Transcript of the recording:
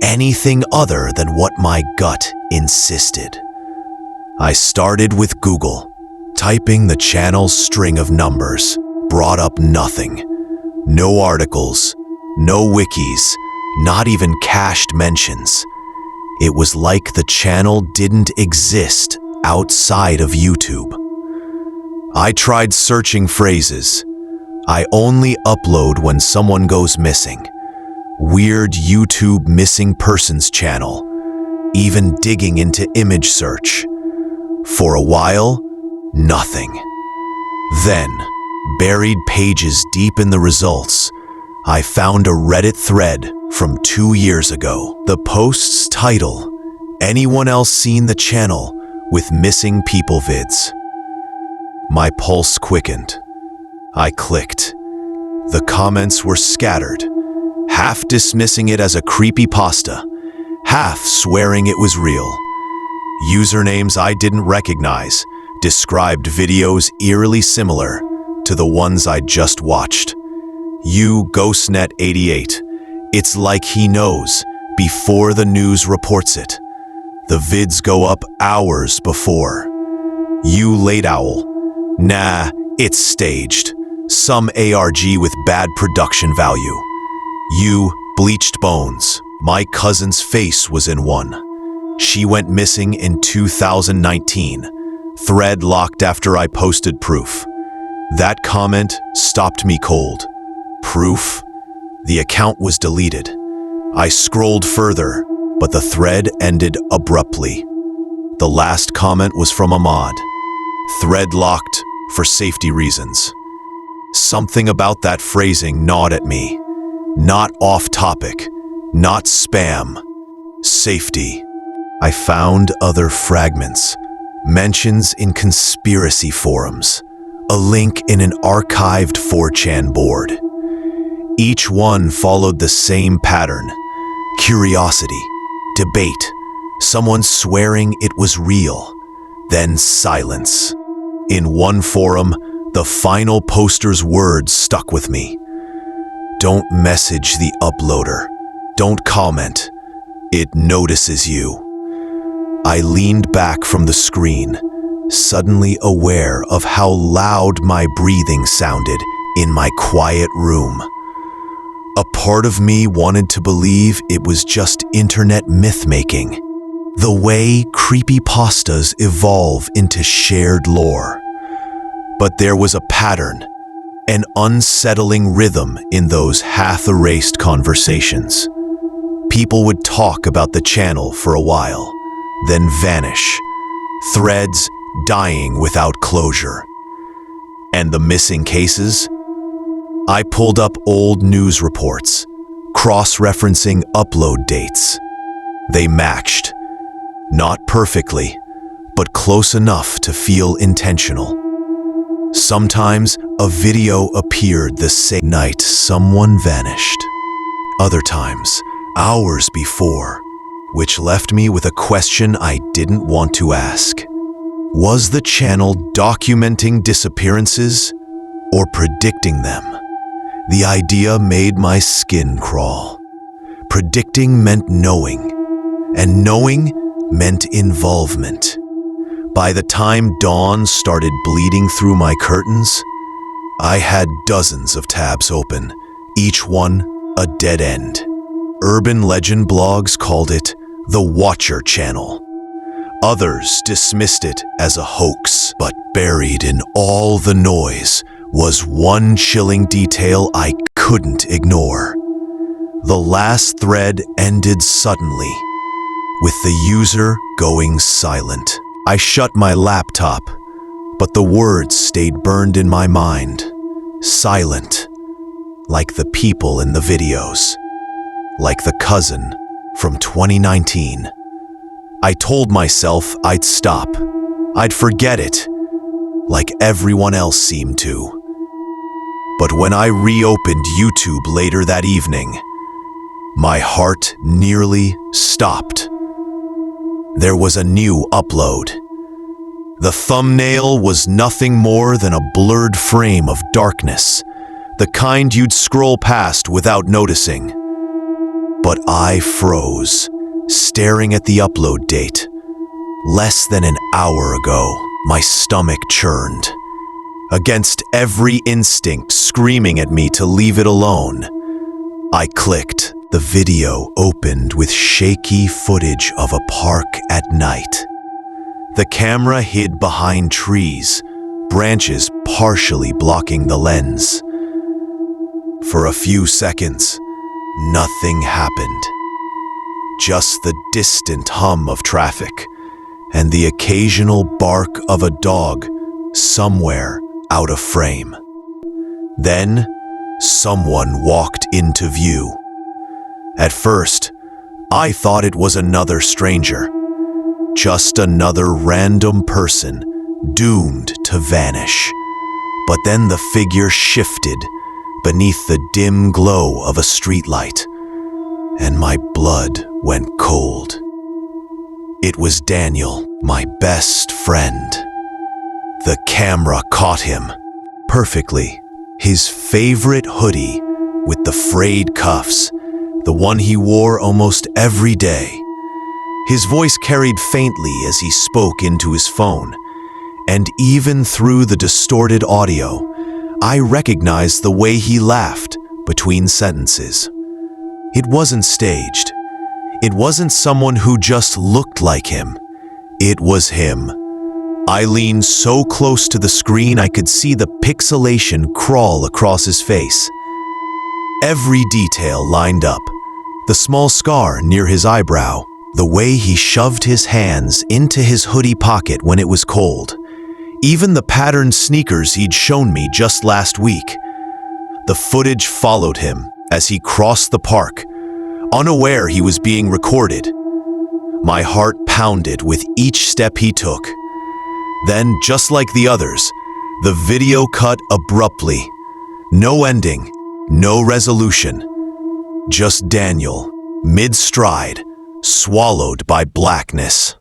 anything other than what my gut insisted. I started with Google. Typing the channel's string of numbers brought up nothing. No articles, no wikis, not even cached mentions. It was like the channel didn't exist outside of YouTube. I tried searching phrases. I only upload when someone goes missing. Weird YouTube missing persons channel. Even digging into image search. For a while, nothing. Then, buried pages deep in the results, I found a Reddit thread from 2 years ago. The post's title, "Anyone else seen the channel with missing people vids?" My pulse quickened. I clicked. The comments were scattered, half dismissing it as a creepypasta, half swearing it was real. Usernames I didn't recognize described videos eerily similar to the ones I just watched. GhostNet88. It's like he knows before the news reports it. The vids go up hours before. Late Owl. Nah, it's staged. Some ARG with bad production value. Bleached Bones. My cousin's face was in one. She went missing in 2019. Thread locked after I posted proof. That comment stopped me cold. Proof? The account was deleted. I scrolled further, but the thread ended abruptly. The last comment was from Ahmad. Thread locked for safety reasons. Something about that phrasing gnawed at me. Not off topic, not spam. Safety. I found other fragments. Mentions in conspiracy forums. A link in an archived 4chan board. Each one followed the same pattern. Curiosity, debate, someone swearing it was real, then silence. In one forum, the final poster's words stuck with me. Don't message the uploader. Don't comment. It notices you. I leaned back from the screen, suddenly aware of how loud my breathing sounded in my quiet room. A part of me wanted to believe it was just internet myth-making, the way creepypastas evolve into shared lore. But there was a pattern, an unsettling rhythm in those half-erased conversations. People would talk about the channel for a while, then vanish, threads dying without closure. And the missing cases? I pulled up old news reports, cross-referencing upload dates. They matched. Not perfectly, but close enough to feel intentional. Sometimes a video appeared the same night someone vanished. Other times, hours before, which left me with a question I didn't want to ask. Was the channel documenting disappearances or predicting them? The idea made my skin crawl. Predicting meant knowing, and knowing meant involvement. By the time dawn started bleeding through my curtains, I had dozens of tabs open, each one a dead end. Urban legend blogs called it the Watcher Channel. Others dismissed it as a hoax, but buried in all the noise was one chilling detail I couldn't ignore. The last thread ended suddenly, with the user going silent. I shut my laptop, but the words stayed burned in my mind. Silent, like the people in the videos, like the cousin from 2019. I told myself I'd stop. I'd forget it, like everyone else seemed to. But when I reopened YouTube later that evening, my heart nearly stopped. There was a new upload. The thumbnail was nothing more than a blurred frame of darkness, the kind you'd scroll past without noticing. But I froze, staring at the upload date. Less than an hour ago, my stomach churned. Against every instinct screaming at me to leave it alone, I clicked. The video opened with shaky footage of a park at night. The camera hid behind trees, branches partially blocking the lens. For a few seconds, nothing happened. Just the distant hum of traffic and the occasional bark of a dog somewhere out of frame. Then, someone walked into view. At first, I thought it was another stranger. Just another random person doomed to vanish. But then the figure shifted beneath the dim glow of a streetlight, and my blood went cold. It was Daniel, my best friend. The camera caught him perfectly. His favorite hoodie with the frayed cuffs, the one he wore almost every day. His voice carried faintly as he spoke into his phone, and even through the distorted audio, I recognized the way he laughed between sentences. It wasn't staged. It wasn't someone who just looked like him. It was him. I leaned so close to the screen I could see the pixelation crawl across his face. Every detail lined up. The small scar near his eyebrow, the way he shoved his hands into his hoodie pocket when it was cold, even the patterned sneakers he'd shown me just last week. The footage followed him as he crossed the park, unaware he was being recorded. My heart pounded with each step he took. Then, just like the others, the video cut abruptly. No ending, no resolution. Just Daniel, mid-stride, swallowed by blackness.